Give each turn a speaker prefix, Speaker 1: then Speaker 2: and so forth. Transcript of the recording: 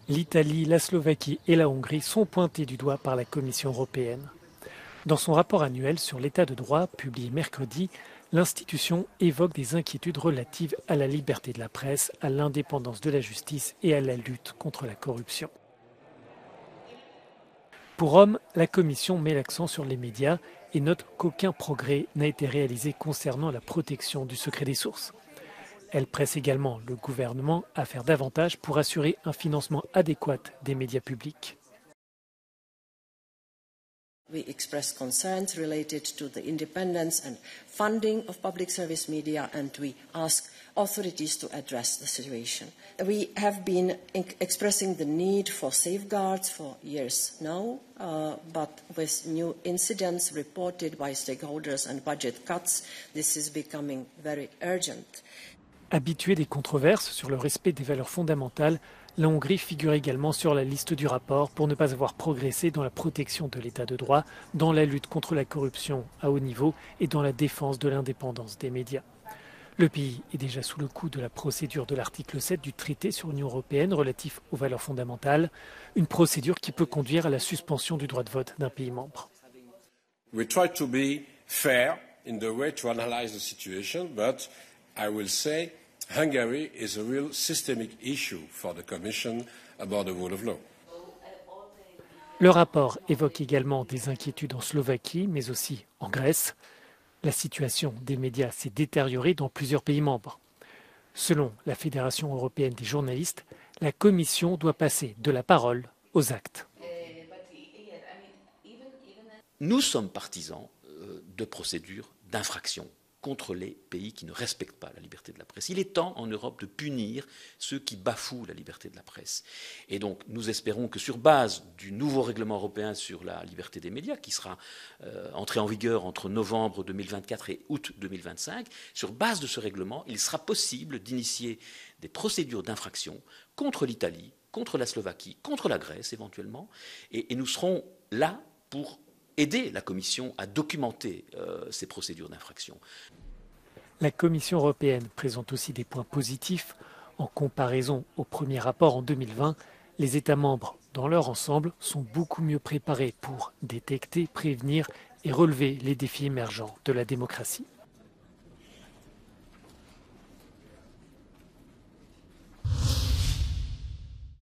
Speaker 1: L'Italie, la Slovaquie et la Hongrie sont pointés du doigt par la Commission européenne. Dans son rapport annuel sur l'état de droit, publié mercredi, l'institution évoque des inquiétudes relatives à la liberté de la presse, à l'indépendance de la justice et à la lutte contre la corruption. Pour Rome, la Commission met l'accent sur les médias et note qu'aucun progrès n'a été réalisé concernant la protection du secret des sources. Elle presse également le gouvernement à faire davantage pour assurer un financement adéquat des médias publics.
Speaker 2: We express concerns related to the independence and funding of public service media, and we ask authorities to address the situation. We have been expressing the need for safeguards for years now, but with new incidents reported by stakeholders and budget cuts, this is becoming very urgent.
Speaker 1: Habituée des controverses sur le respect des valeurs fondamentales, la Hongrie figure également sur la liste du rapport pour ne pas avoir progressé dans la protection de l'état de droit, dans la lutte contre la corruption à haut niveau et dans la défense de l'indépendance des médias. Le pays est déjà sous le coup de la procédure de l'article 7 du traité sur l'Union européenne relatif aux valeurs fondamentales, une procédure qui peut conduire à la suspension du droit de vote d'un pays membre.
Speaker 3: We try to be fair in the way to analyze the situation, but I will say Hungary is a real systemic issue for the Commission about the rule of law.
Speaker 1: Le rapport évoque également des inquiétudes en Slovaquie, mais aussi en Grèce. La situation des médias s'est détériorée dans plusieurs pays membres. Selon la Fédération européenne des journalistes, la Commission doit passer de la parole aux actes.
Speaker 4: Nous sommes partisans de procédures d'infraction contre les pays qui ne respectent pas la liberté de la presse. Il est temps en Europe de punir ceux qui bafouent la liberté de la presse. Et donc nous espérons que sur base du nouveau règlement européen sur la liberté des médias, qui sera entré en vigueur entre novembre 2024 et août 2025, sur base de ce règlement, il sera possible d'initier des procédures d'infraction contre l'Italie, contre la Slovaquie, contre la Grèce éventuellement, et nous serons là pour aider la Commission à documenter ces procédures d'infraction.
Speaker 1: La Commission européenne présente aussi des points positifs. En comparaison au premier rapport en 2020, les États membres, dans leur ensemble, sont beaucoup mieux préparés pour détecter, prévenir et relever les défis émergents de la démocratie.